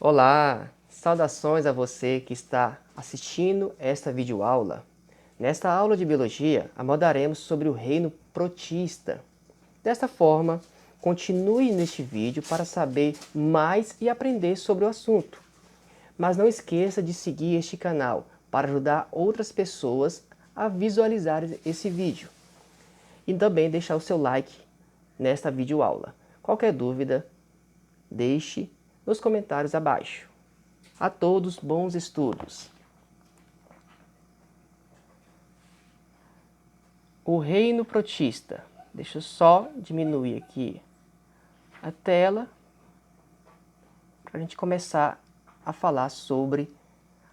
Olá, saudações a você que está assistindo esta videoaula. Nesta aula de biologia, abordaremos sobre o reino protista. Desta forma, continue neste vídeo para saber mais e aprender sobre o assunto. Mas não esqueça de seguir este canal para ajudar outras pessoas a visualizar esse vídeo. E também deixar o seu like nesta videoaula. Qualquer dúvida, deixe nos comentários abaixo. A todos, bons estudos. O reino protista. Deixa eu só diminuir aqui a tela para a gente começar a falar sobre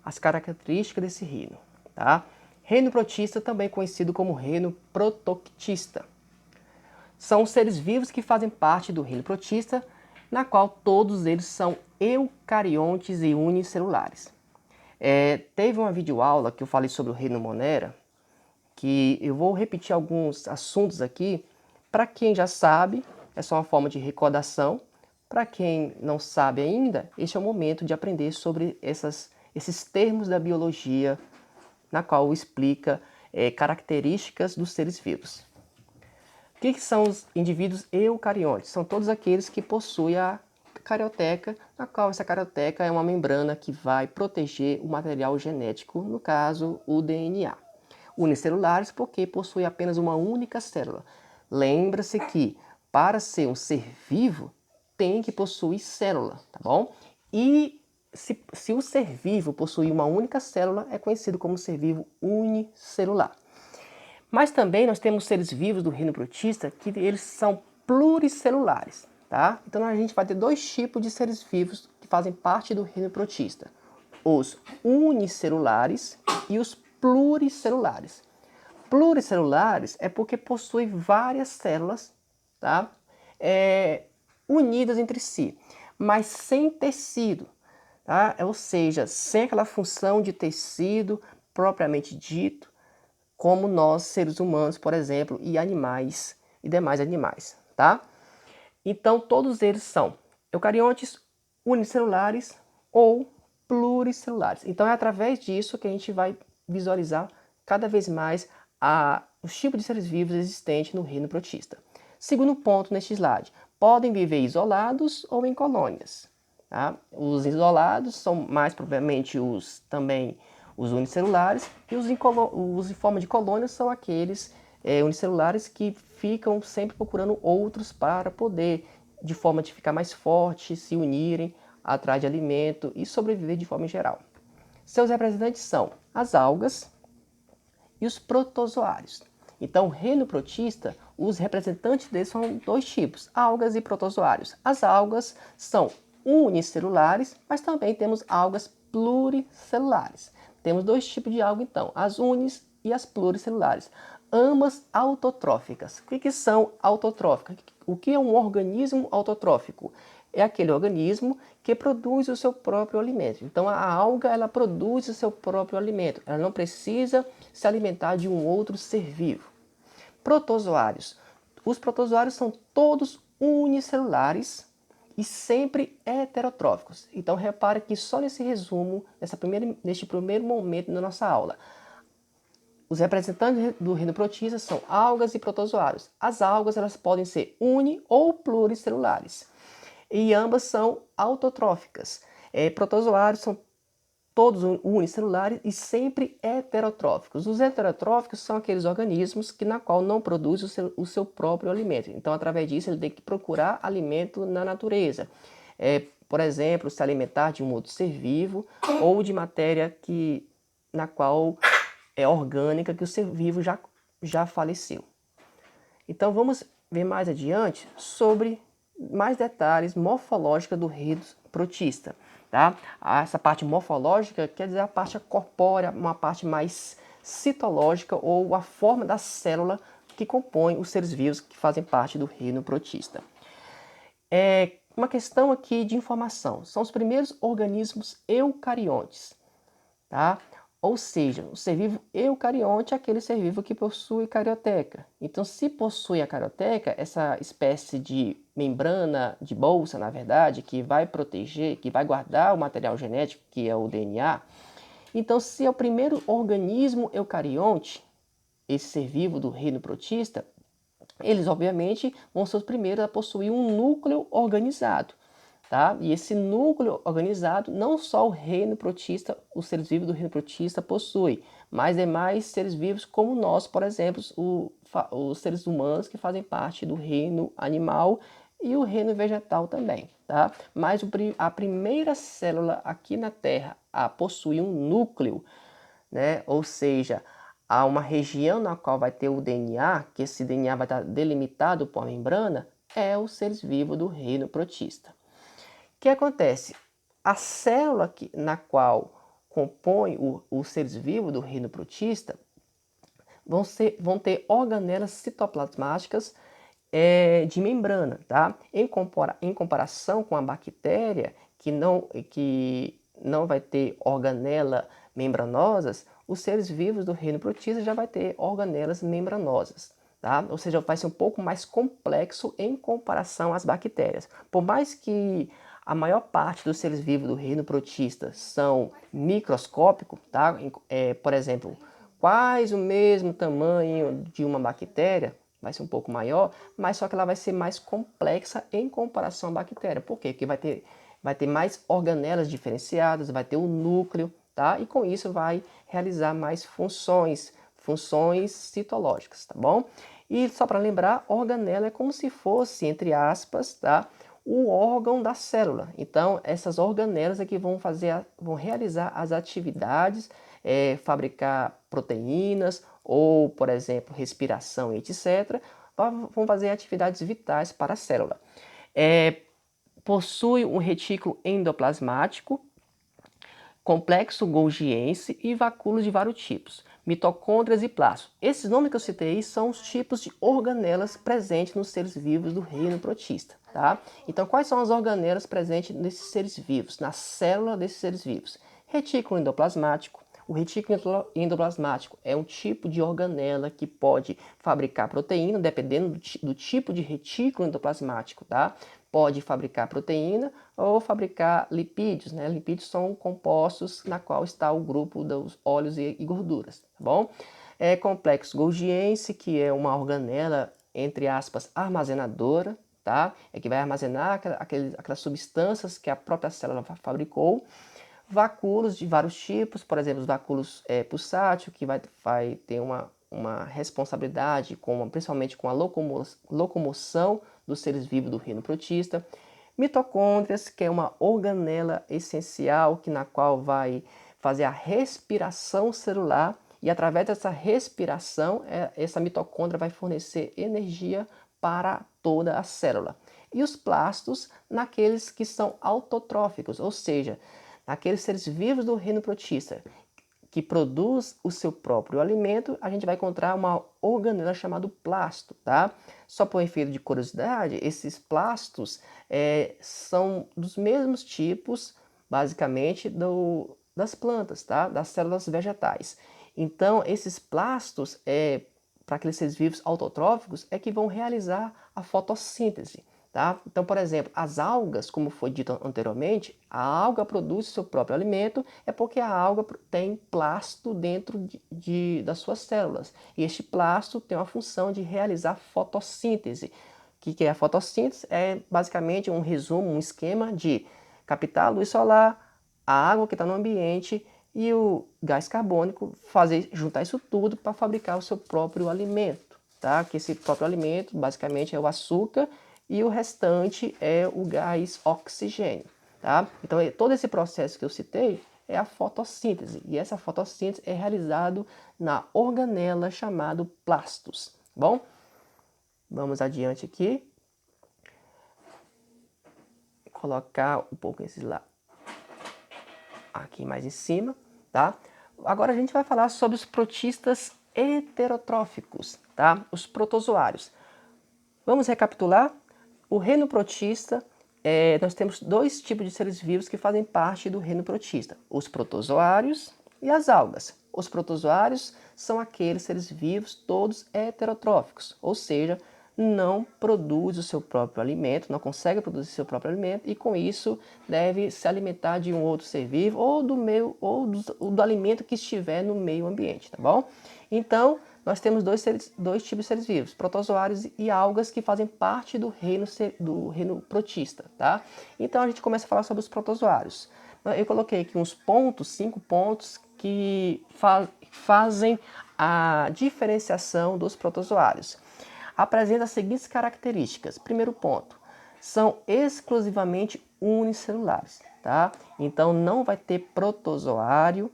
as características desse reino. Tá? Reino protista, também conhecido como reino protoctista. São os seres vivos que fazem parte do reino protista, na qual todos eles são eucariontes e unicelulares. Teve uma videoaula que eu falei sobre o reino Monera, que eu vou repetir alguns assuntos aqui. Para quem já sabe, é só uma forma de recordação. Para quem não sabe ainda, este é o momento de aprender sobre esses termos da biologia, na qual explica características dos seres vivos. O que são os indivíduos eucariontes? São todos aqueles que possuem a carioteca, na qual essa carioteca é uma membrana que vai proteger o material genético, no caso, o DNA. Unicelulares, porque possui apenas uma única célula. Lembra-se que, para ser um ser vivo, tem que possuir célula, tá bom? E se o ser vivo possuir uma única célula, é conhecido como ser vivo unicelular. Mas também nós temos seres vivos do reino protista que eles são pluricelulares, tá? Então a gente vai ter dois tipos de seres vivos que fazem parte do reino protista: os unicelulares e os pluricelulares. Pluricelulares é porque possuem várias células, tá? Unidas entre si, mas sem tecido, tá? Ou seja, sem aquela função de tecido propriamente dito, como nós, seres humanos, por exemplo, e animais e demais animais, tá? Então, todos eles são eucariontes, unicelulares ou pluricelulares. Então, é através disso que a gente vai visualizar cada vez mais os tipos de seres vivos existentes no reino protista. Segundo ponto neste slide, podem viver isolados ou em colônias. Tá? Os isolados são mais propriamente os unicelulares, e os em forma de colônias são aqueles unicelulares que ficam sempre procurando outros para poder, de forma de ficar mais forte, se unirem atrás de alimento e sobreviver de forma geral. Seus representantes são as algas e os protozoários. Então, o reino protista, os representantes deles são dois tipos, algas e protozoários. As algas são unicelulares, mas também temos algas pluricelulares. Temos dois tipos de alga, então, as unis e as pluricelulares, ambas autotróficas. O que são autotróficas? O que é um organismo autotrófico? É aquele organismo que produz o seu próprio alimento. Então a alga, ela produz o seu próprio alimento. Ela não precisa se alimentar de um outro ser vivo. Protozoários. Os protozoários são todos unicelulares e sempre heterotróficos. Então repare que só nesse resumo, neste primeiro momento da nossa aula, os representantes do reino protista são algas e protozoários. As algas, elas podem ser uni ou pluricelulares, e ambas são autotróficas. Protozoários são todos unicelulares e sempre heterotróficos. Os heterotróficos são aqueles organismos na qual não produzem o seu próprio alimento. Então, através disso, ele tem que procurar alimento na natureza. Por exemplo, se alimentar de um outro ser vivo ou de matéria na qual é orgânica, que o ser vivo já faleceu. Então, vamos ver mais adiante sobre mais detalhes morfológicos do reino protista. Tá? Essa parte morfológica quer dizer a parte corpórea, uma parte mais citológica ou a forma da célula que compõe os seres vivos que fazem parte do reino protista. Uma questão aqui de informação. São os primeiros organismos eucariontes. Tá? Ou seja, o ser vivo eucarionte é aquele ser vivo que possui carioteca. Então, se possui a carioteca, essa espécie de membrana, de bolsa, na verdade, que vai proteger, que vai guardar o material genético, que é o DNA. Então, se é o primeiro organismo eucarionte, esse ser vivo do reino protista, eles obviamente vão ser os primeiros a possuir um núcleo organizado. Tá? E esse núcleo organizado, não só o reino protista, os seres vivos do reino protista possui, mas demais seres vivos como nós, por exemplo, os seres humanos que fazem parte do reino animal e o reino vegetal também. Tá? Mas a primeira célula aqui na Terra a possuir um núcleo, né? Ou seja, há uma região na qual vai ter o DNA, que esse DNA vai estar delimitado por uma membrana, é os seres vivos do reino protista. O que acontece? A célula na qual compõe os seres vivos do reino protista vão ter organelas citoplasmáticas de membrana, tá? Em comparação com a bactéria, que não vai ter organela membranosas, os seres vivos do reino protista já vai ter organelas membranosas, tá? Ou seja, vai ser um pouco mais complexo em comparação às bactérias. Por mais que a maior parte dos seres vivos do reino protista são microscópicos, tá? Por exemplo, quase o mesmo tamanho de uma bactéria, vai ser um pouco maior, mas só que ela vai ser mais complexa em comparação à bactéria. Por quê? Porque vai ter mais organelas diferenciadas, vai ter o núcleo, tá? E com isso vai realizar mais funções citológicas, tá bom? E só para lembrar, organela é como se fosse, entre aspas, tá? O órgão da célula. Então, essas organelas é que vão realizar as atividades, fabricar proteínas ou, por exemplo, respiração, etc., vão fazer atividades vitais para a célula. Possui um retículo endoplasmático, complexo golgiense e vacúolos de vários tipos, mitocôndrias e plastos. Esses nomes que eu citei são os tipos de organelas presentes nos seres vivos do reino protista. Tá? Então, quais são as organelas presentes nesses seres vivos, na célula desses seres vivos? Retículo endoplasmático. O retículo endoplasmático é um tipo de organela que pode fabricar proteína, dependendo do tipo de retículo endoplasmático, tá? Pode fabricar proteína ou fabricar lipídios, né? Lipídios são compostos na qual está o grupo dos óleos e gorduras, tá bom? Complexo golgiense, que é uma organela, entre aspas, armazenadora, tá? Que vai armazenar aquelas substâncias que a própria célula fabricou. Vacúolos de vários tipos, por exemplo, os vacúolos pulsátil, que vai ter uma responsabilidade principalmente com a locomoção dos seres vivos do reino protista. Mitocôndrias, que é uma organela essencial na qual vai fazer a respiração celular e através dessa respiração, essa mitocôndria vai fornecer energia para toda a célula. E os plastos, naqueles que são autotróficos, ou seja, naqueles seres vivos do reino protista, que produz o seu próprio alimento, a gente vai encontrar uma organela chamada plasto, tá? Só por efeito de curiosidade, esses plastos são dos mesmos tipos, basicamente, das plantas, tá? Das células vegetais. Então, esses plastos, para aqueles seres vivos autotróficos, é que vão realizar a fotossíntese. Tá? Então, por exemplo, as algas, como foi dito anteriormente, a alga produz seu próprio alimento, é porque a alga tem plasto dentro das suas células. E este plasto tem uma função de realizar fotossíntese. O que é a fotossíntese? É basicamente um resumo, um esquema de captar a luz solar, a água que está no ambiente e o gás carbônico, juntar isso tudo para fabricar o seu próprio alimento. Tá? Que esse próprio alimento, basicamente, é o açúcar e o restante é o gás oxigênio, tá? Então, todo esse processo que eu citei é a fotossíntese, e essa fotossíntese é realizada na organela chamada plastos, tá bom? Vamos adiante aqui. Vou colocar um pouco esse lá aqui mais em cima, tá? Agora a gente vai falar sobre os protistas heterotróficos, tá? Os protozoários. Vamos recapitular? O reino protista, nós temos dois tipos de seres vivos que fazem parte do reino protista. Os protozoários E as algas? Os protozoários são aqueles seres vivos todos heterotróficos, ou seja, não produz o seu próprio alimento, não consegue produzir seu próprio alimento e com isso deve se alimentar de um outro ser vivo ou do alimento que estiver no meio ambiente, tá bom? Então, nós temos dois tipos de seres vivos, protozoários e algas que fazem parte do reino protista, tá? Então a gente começa a falar sobre os protozoários. Eu coloquei aqui uns pontos, 5 pontos que fazem a diferenciação dos protozoários. Apresenta as seguintes características. Primeiro ponto, são exclusivamente unicelulares, tá? Então não vai ter protozoário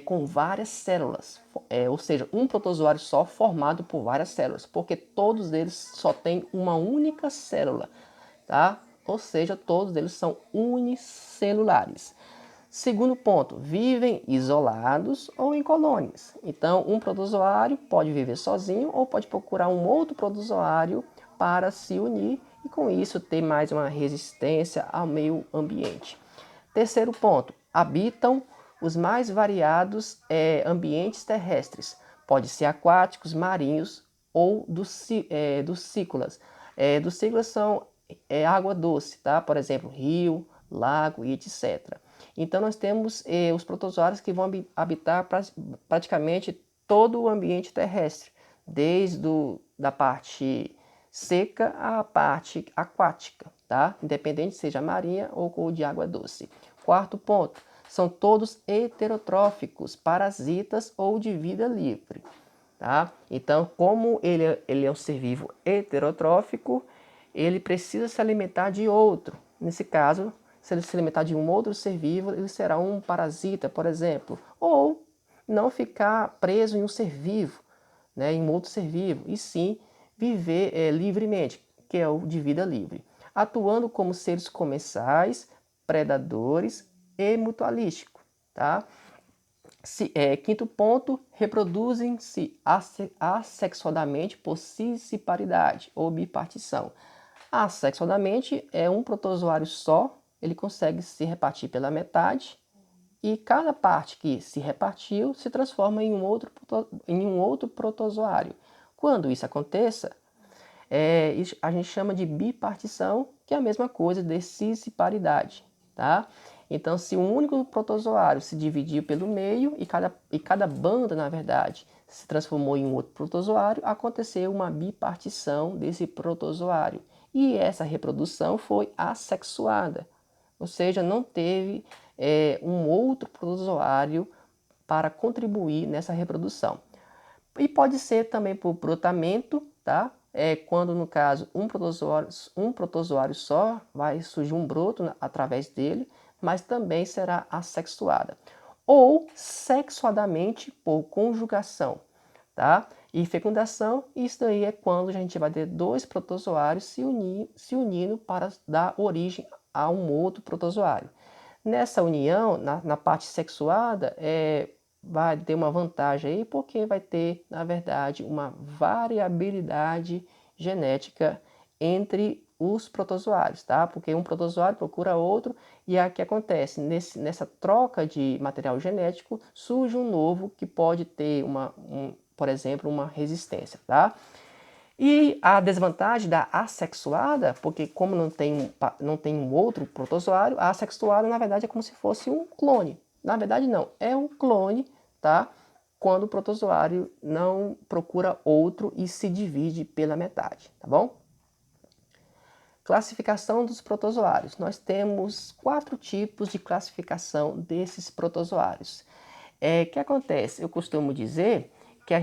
com várias células, ou seja, um protozoário só formado por várias células, porque todos eles só têm uma única célula, tá? Ou seja, todos eles são unicelulares. Segundo ponto, vivem isolados ou em colônias. Então, um protozoário pode viver sozinho ou pode procurar um outro protozoário para se unir e com isso ter mais uma resistência ao meio ambiente. Terceiro ponto, habitam os mais variados ambientes terrestres. Pode ser aquáticos, marinhos ou dos cícolas. Dos cícolas são água doce, tá? Por exemplo, rio, lago e etc. Então nós temos os protozoários que vão habitar praticamente todo o ambiente terrestre, desde da parte seca à parte aquática, tá? Independente seja marinha ou de água doce. Quarto ponto, são todos heterotróficos, parasitas ou de vida livre. Tá? Então, como ele é um ser vivo heterotrófico, ele precisa se alimentar de outro. Nesse caso, se ele se alimentar de um outro ser vivo, ele será um parasita, por exemplo. Ou não ficar preso em um ser vivo, né, em um outro ser vivo, e sim viver livremente, que é o de vida livre. Atuando como seres comensais, predadores e mutualísticos. Tá? Quinto ponto, reproduzem-se assexuadamente por cisparidade ou bipartição. Assexuadamente é um protozoário só, ele consegue se repartir pela metade e cada parte que se repartiu se transforma em um outro protozoário. Quando isso aconteça, a gente chama de bipartição, que é a mesma coisa de cisparidade, tá? Então, se um único protozoário se dividiu pelo meio e cada banda, na verdade, se transformou em um outro protozoário, aconteceu uma bipartição desse protozoário. E essa reprodução foi assexuada, ou seja, não teve um outro protozoário para contribuir nessa reprodução. E pode ser também por brotamento, tá? Quando, no caso, um protozoário só vai surgir um broto através dele, mas também será assexuada. Ou sexuadamente por conjugação, tá? E fecundação, isso daí é quando a gente vai ter dois protozoários se unindo para dar origem a um outro protozoário. Nessa união, na parte sexuada, vai ter uma vantagem aí, porque vai ter, na verdade, uma variabilidade genética entre os protozoários, tá? Porque um protozoário procura outro e o que acontece? Nessa troca de material genético, surge um novo que pode ter, por exemplo, uma resistência, tá? E a desvantagem da assexuada, porque como não tem um outro protozoário, a assexuada na verdade é como se fosse um clone. Na verdade não, é um clone, tá? Quando o protozoário não procura outro e se divide pela metade, tá bom? Classificação dos protozoários. Nós temos 4 tipos de classificação desses protozoários. O que acontece? Eu costumo dizer que a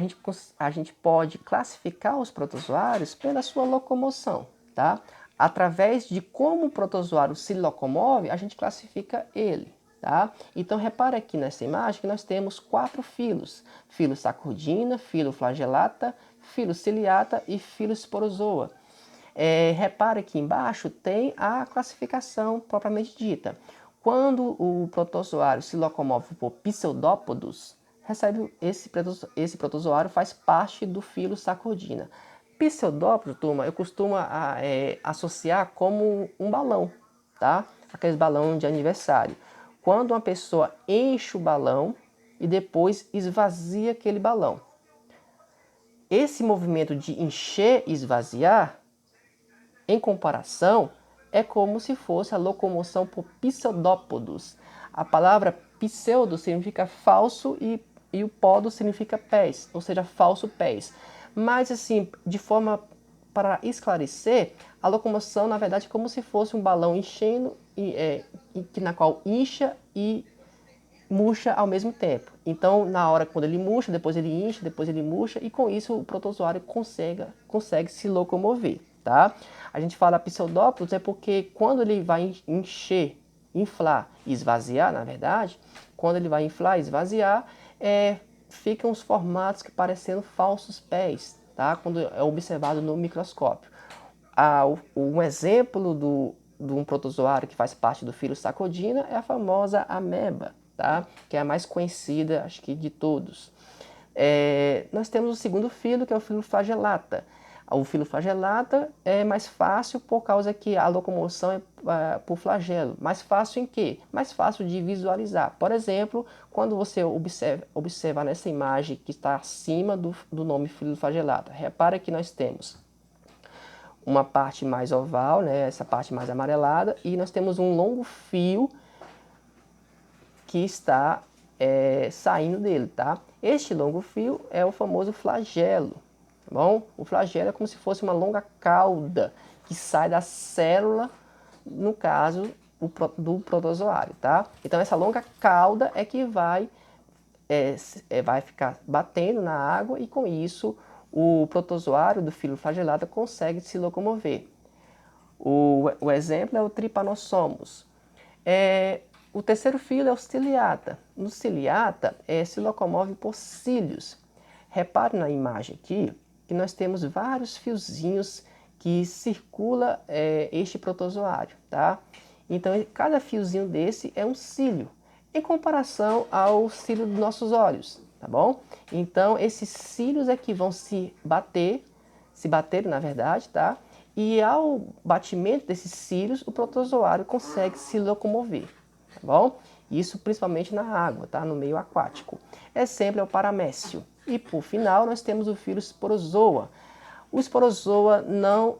gente pode classificar os protozoários pela sua locomoção, tá? Através de como o protozoário se locomove, a gente classifica ele, tá? Então, repara aqui nessa imagem que nós temos 4 filos. Filo Sacurdina, filo Flagellata, filo Ciliata e filo Sporozoa. Repara aqui embaixo tem a classificação propriamente dita. Quando o protozoário se locomove por pseudópodos, esse protozoário faz parte do filo Sacurdina. Pseudópodo, turma, eu costumo associar como um balão, tá? Aqueles balão de aniversário. Quando uma pessoa enche o balão, e depois esvazia aquele balão. Esse movimento de encher e esvaziar, em comparação, é como se fosse a locomoção por pseudópodos. A palavra pseudo significa falso e o podo significa pés, ou seja, falso pés. Mas assim, de forma para esclarecer, a locomoção na verdade é como se fosse um balão enchendo, na qual incha e murcha ao mesmo tempo. Então, na hora quando ele murcha, depois ele incha, depois ele murcha, e com isso o protozoário consegue se locomover, tá? A gente fala pseudópodos é porque quando ele vai encher, inflar e esvaziar, na verdade, quando ele vai inflar e esvaziar, ficam os formatos que parecendo falsos pés, tá? Quando é observado no microscópio. Um exemplo de um protozoário que faz parte do filo Sacodina é a famosa ameba, tá? Que é a mais conhecida, acho que de todos. Nós temos o segundo filo, que é o filo Flagellata. O filo Flagellata é mais fácil por causa que a locomoção é por flagelo. Mais fácil em quê? Mais fácil de visualizar. Por exemplo, quando você observa nessa imagem que está acima do nome filo Flagellata, repara que nós temos uma parte mais oval, né, essa parte mais amarelada, e nós temos um longo fio que está saindo dele, tá? Este longo fio é o famoso flagelo, tá bom? O flagelo é como se fosse uma longa cauda que sai da célula, no caso do protozoário, tá? Então essa longa cauda é que vai ficar batendo na água e com isso o protozoário do filo flagellata consegue se locomover. O exemplo é o Trypanossomus. O terceiro filo é o Ciliata. No Ciliata, se locomove por cílios. Repare na imagem aqui que nós temos vários fiozinhos que circula este protozoário, tá? Então, cada fiozinho desse é um cílio, em comparação ao cílio dos nossos olhos, tá bom? Então, esses cílios é que vão se bater na verdade, tá? E ao batimento desses cílios, o protozoário consegue se locomover, tá bom? Isso principalmente na água, tá? No meio aquático. Exemplo é o paramécio. E por final, nós temos o filo Sporozoa. O Sporozoa não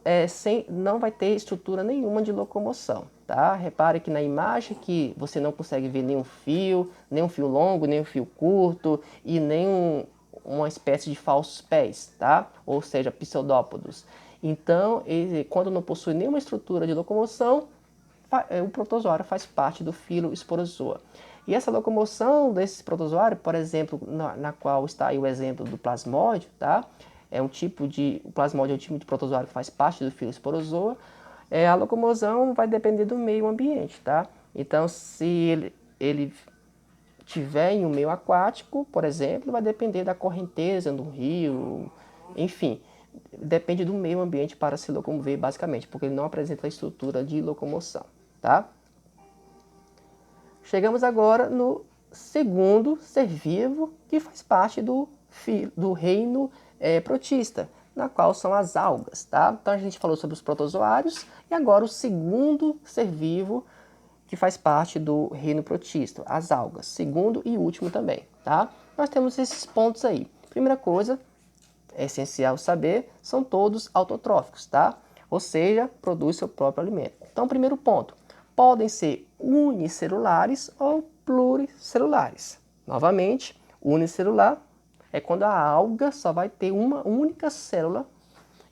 vai ter estrutura nenhuma de locomoção, tá? Repare que na imagem que você não consegue ver nenhum fio longo, nem um fio curto e nem uma espécie de falsos pés, tá? Ou seja, pseudópodos. Então, quando não possui nenhuma estrutura de locomoção, o protozoário faz parte do filo Sporozoa. E essa locomoção desse protozoário, por exemplo, na qual está aí o exemplo do plasmódio, tá? O plasmódio é um tipo de protozoário que faz parte do filo Sporozoa. A locomoção vai depender do meio ambiente, tá? Então, se ele tiver em um meio aquático, por exemplo, vai depender da correnteza no rio, enfim, depende do meio ambiente para se locomover, basicamente, porque ele não apresenta a estrutura de locomoção, tá? Chegamos agora no segundo ser vivo que faz parte do reino protista, na qual são as algas, tá? Então a gente falou sobre os protozoários e agora o segundo ser vivo que faz parte do reino protista, as algas, segundo e último também, tá? Nós temos esses pontos aí. Primeira coisa, é essencial saber, são todos autotróficos, tá? Ou seja, produz seu próprio alimento. Então, primeiro ponto, podem ser unicelulares ou pluricelulares. Novamente, unicelular é quando a alga só vai ter uma única célula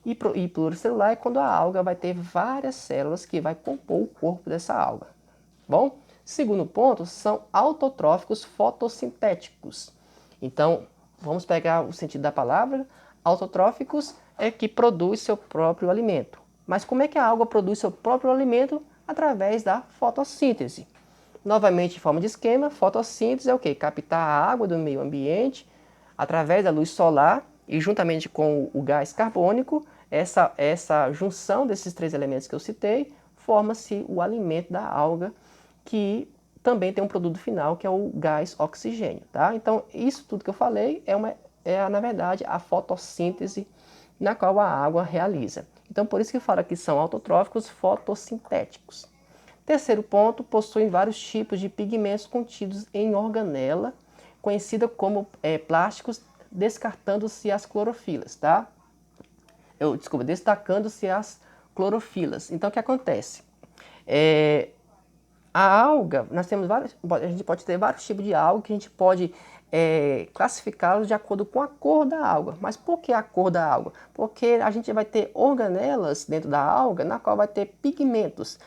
e pluricelular é quando a alga vai ter várias células que vai compor o corpo dessa alga. Bom, segundo ponto, são autotróficos fotossintéticos. Então, vamos pegar o sentido da palavra. Autotróficos é que produz seu próprio alimento. Mas como é que a alga produz seu próprio alimento? Através da fotossíntese. Novamente, em forma de esquema, fotossíntese é o quê? Captar a água do meio ambiente através da luz solar e juntamente com o gás carbônico, essa junção desses três elementos que eu citei, forma-se o alimento da alga, que também tem um produto final, que é o gás oxigênio, tá? Então, isso tudo que eu falei na verdade, a fotossíntese na qual a água realiza. Então, por isso que fala que são autotróficos fotossintéticos. Terceiro ponto, possuem vários tipos de pigmentos contidos em organela, conhecida como plásticos, descartando-se as clorofilas, tá? Desculpa, destacando-se as clorofilas. Então, o que acontece? A alga, nós temos vários, a gente pode ter vários tipos de alga que a gente pode classificá-los de acordo com a cor da alga. Mas por que a cor da alga? Porque a gente vai ter organelas dentro da alga, na qual vai ter pigmentos.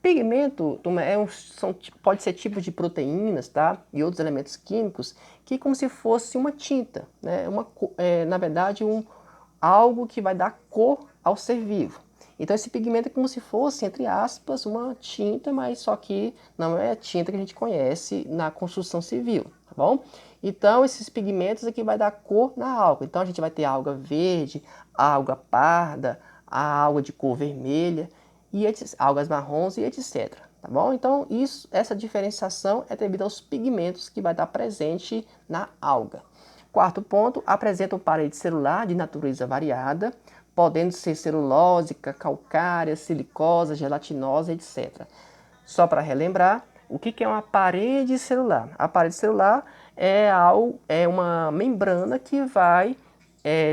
Pigmento pode ser tipos de proteínas, tá? E outros elementos químicos que como se fosse uma tinta, né? Na verdade, algo que vai dar cor ao ser vivo. Então esse pigmento é como se fosse, entre aspas, uma tinta, mas só que não é a tinta que a gente conhece na construção civil, tá bom? Então esses pigmentos aqui vai dar cor na alga. Então a gente vai ter a alga verde, a alga parda, a alga de cor vermelha, algas marrons e etc. Tá bom? Então essa diferenciação é devido aos pigmentos que vai estar presente na alga. Quarto ponto, apresenta um parede celular de natureza variada, podendo ser celulósica, calcária, silicosa, gelatinosa, etc. Só para relembrar, o que é uma parede celular? A parede celular é uma membrana que vai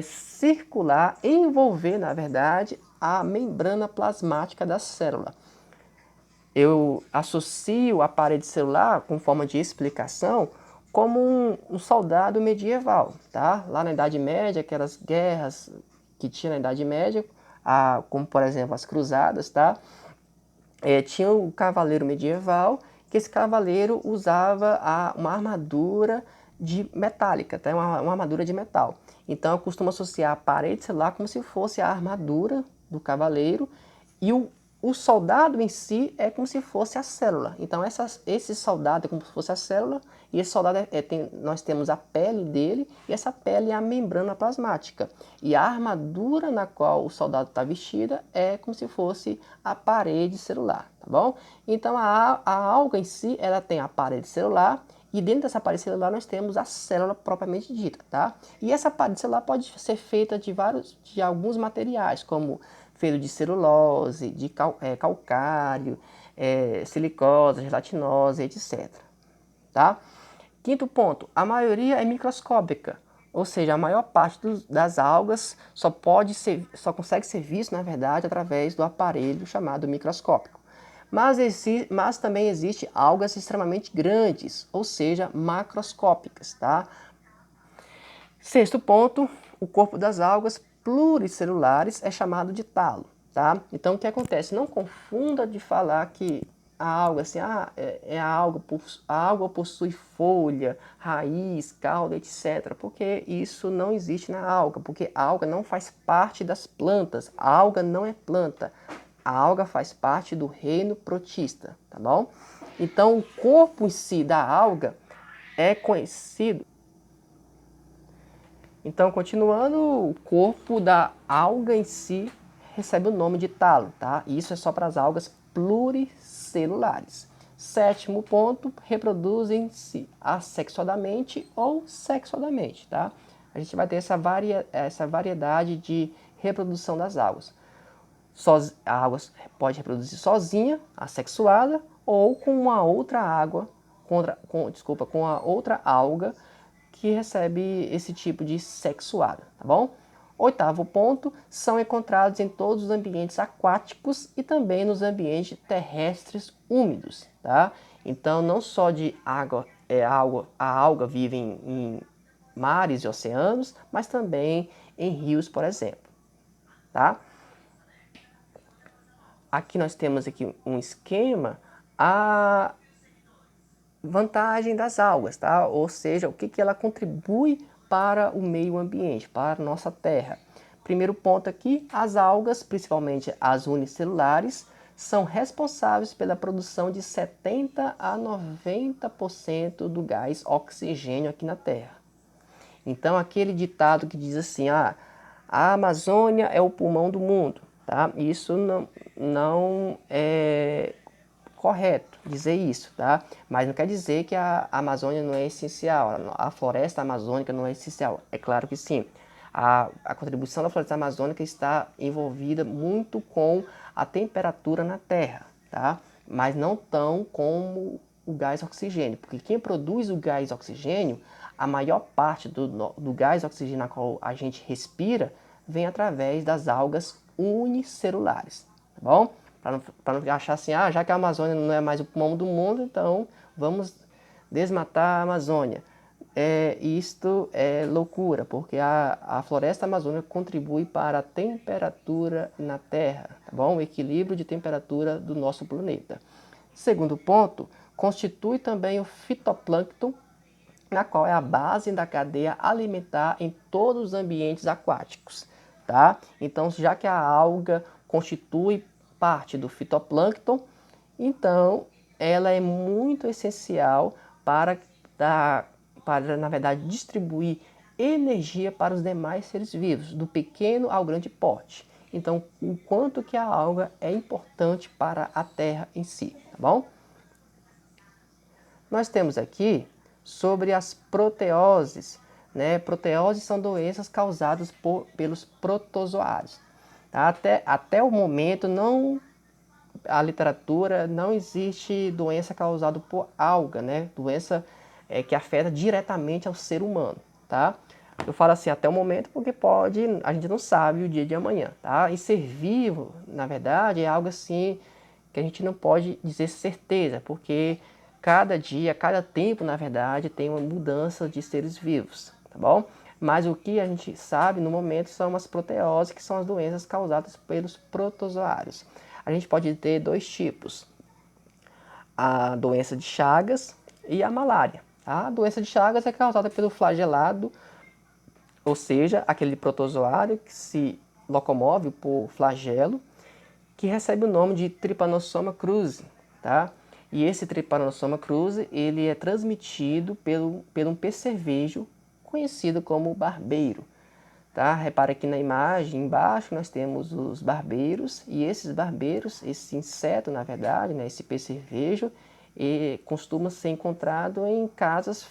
circular, envolver, na verdade, a membrana plasmática da célula. Eu associo a parede celular, com forma de explicação, como um soldado medieval, tá? Lá na Idade Média, aquelas guerras que tinha na Idade Média, como por exemplo as cruzadas, tá? Tinha o cavaleiro medieval, que esse cavaleiro usava uma armadura metálica, tá? Uma armadura de metal. Então eu costumo associar a parede celular como se fosse a armadura do cavaleiro e o soldado em si é como se fosse a célula. Então esse soldado é como se fosse a célula e esse soldado nós temos a pele dele e essa pele é a membrana plasmática. E a armadura na qual o soldado está vestida é como se fosse a parede celular, tá bom? Então a alga em si ela tem a parede celular e dentro dessa parede celular nós temos a célula propriamente dita, tá? E essa parede celular pode ser feita de alguns materiais, como feito de celulose, de calcário, silicose, gelatinosa, etc. Tá? Quinto ponto, a maioria é microscópica, ou seja, a maior parte das algas só consegue ser visto, na verdade, através do aparelho chamado microscópio. Mas também existem algas extremamente grandes, ou seja, macroscópicas, tá? Sexto ponto, o corpo das algas pluricelulares é chamado de talo, tá? Então o que acontece? Não confunda de falar que a alga, assim, a alga possui folha, raiz, cauda, etc. Porque isso não existe na alga, porque a alga não faz parte das plantas, a alga não é planta, a alga faz parte do reino protista, tá bom? Então o corpo em si da alga é conhecido. Então, continuando, o corpo da alga em si recebe o nome de talo, tá? E isso é só para as algas pluricelulares. Sétimo ponto, reproduzem-se assexuadamente ou sexuadamente, tá? A gente vai ter essa variedade de reprodução das algas. A água pode reproduzir sozinha, assexuada, ou com uma outra água, com a outra alga que recebe esse tipo de sexuada, tá bom? Oitavo ponto, são encontrados em todos os ambientes aquáticos e também nos ambientes terrestres úmidos, tá? Então, não só de água, a alga vive em mares e oceanos, mas também em rios, por exemplo, tá? Aqui nós temos aqui um esquema, a vantagem das algas, tá? Ou seja, o que ela contribui para o meio ambiente, para a nossa terra. Primeiro ponto aqui, as algas, principalmente as unicelulares, são responsáveis pela produção de 70 a 90% do gás oxigênio aqui na Terra. Então, aquele ditado que diz assim, a Amazônia é o pulmão do mundo, tá? Isso não é correto dizer isso, tá? Mas não quer dizer que a Amazônia não é essencial, a floresta amazônica não é essencial. É claro que sim. A contribuição da floresta amazônica está envolvida muito com a temperatura na Terra, tá? Mas não tão como o gás oxigênio, porque quem produz o gás oxigênio, a maior parte do gás oxigênio na qual a gente respira vem através das algas unicelulares, tá bom? Para não achar assim, já que a Amazônia não é mais o pulmão do mundo, então vamos desmatar a Amazônia. Isto é loucura, porque a floresta amazônica contribui para a temperatura na Terra, tá bom? O equilíbrio de temperatura do nosso planeta. Segundo ponto, constitui também o fitoplâncton, na qual é a base da cadeia alimentar em todos os ambientes aquáticos, tá? Então, já que a alga constitui parte do fitoplâncton, então ela é muito essencial para, na verdade, distribuir energia para os demais seres vivos, do pequeno ao grande porte. Então, o quanto que a alga é importante para a Terra em si, tá bom? Nós temos aqui sobre as proteoses, né? Proteoses são doenças causadas pelos protozoários. Tá? Até o momento, a literatura não existe doença causada por alga, né? Doença que afeta diretamente ao ser humano, tá? Eu falo assim até o momento porque a gente não sabe o dia de amanhã, tá? E ser vivo, na verdade, é algo assim que a gente não pode dizer certeza, porque cada dia, cada tempo, na verdade, tem uma mudança de seres vivos, tá bom? Mas o que a gente sabe no momento são as proteoses, que são as doenças causadas pelos protozoários. A gente pode ter dois tipos, a doença de Chagas e a malária. A doença de Chagas é causada pelo flagelado, ou seja, aquele protozoário que se locomove por flagelo, que recebe o nome de Trypanosoma cruzi, tá? E esse Trypanosoma cruzi, ele é transmitido pelo um percevejo conhecido como barbeiro, tá? Repara aqui na imagem, embaixo nós temos os barbeiros, e esses barbeiros, esse inseto, na verdade, né, esse percevejo, costuma ser encontrado em casas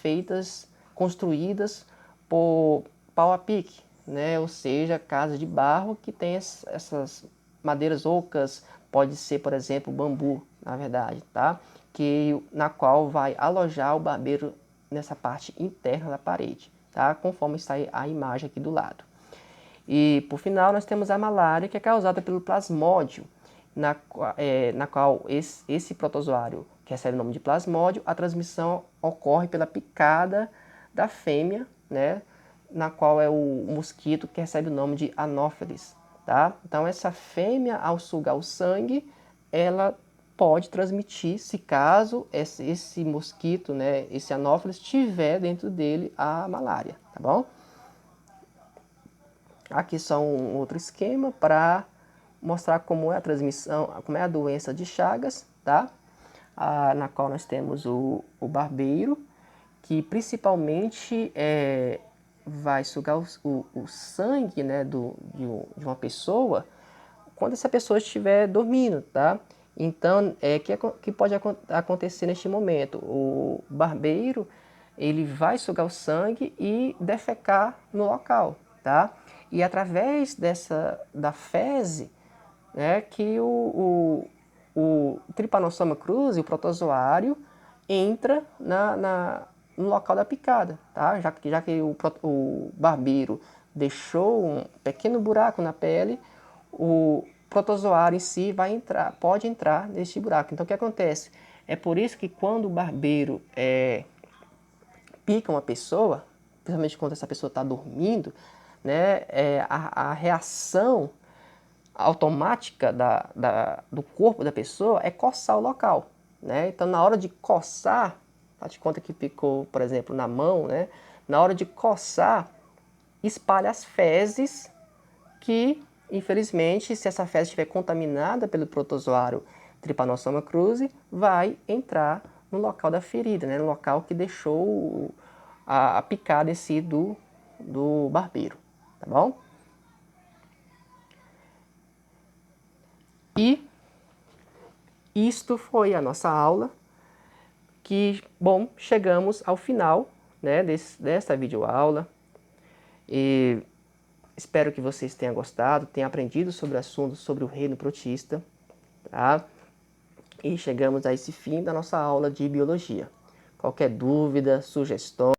construídas por pau a pique, né? Ou seja, casas de barro que tem essas madeiras ocas, pode ser, por exemplo, bambu, na verdade, tá? Na qual vai alojar o barbeiro nessa parte interna da parede, tá? Conforme está a imagem aqui do lado. E, por final, nós temos a malária, que é causada pelo plasmódio, na qual esse protozoário, que recebe o nome de plasmódio, a transmissão ocorre pela picada da fêmea, né, na qual é o mosquito que recebe o nome de anófeles. Tá? Então, essa fêmea, ao sugar o sangue, ela pode transmitir, se caso esse mosquito, né, esse anófeles, tiver dentro dele a malária, tá bom? Aqui só um outro esquema para mostrar como é a transmissão, como é a doença de Chagas, tá? Na qual nós temos o barbeiro, que principalmente vai sugar o sangue, né, de uma pessoa quando essa pessoa estiver dormindo, tá? Então, que pode acontecer neste momento? O barbeiro, ele vai sugar o sangue e defecar no local, tá? E através da fezes, né, que o Trypanosoma cruzi, o protozoário, entra no local da picada, tá? Já que o barbeiro deixou um pequeno buraco na pele, o protozoário em si pode entrar nesse buraco. Então, o que acontece? É por isso que quando o barbeiro pica uma pessoa, principalmente quando essa pessoa está dormindo, né, a reação automática do corpo da pessoa é coçar o local, né? Então, na hora de coçar, faz de conta que picou, por exemplo, na mão, né? Na hora de coçar, espalha as fezes que, infelizmente, se essa fezes estiver contaminada pelo protozoário Trypanosoma cruzi, vai entrar no local da ferida, né? No local que deixou a picada em si do barbeiro, tá bom? E isto foi a nossa aula, chegamos ao final, né, desta videoaula. E espero que vocês tenham gostado, tenham aprendido sobre o assunto, sobre o reino protista, tá? E chegamos a esse fim da nossa aula de biologia. Qualquer dúvida, sugestão,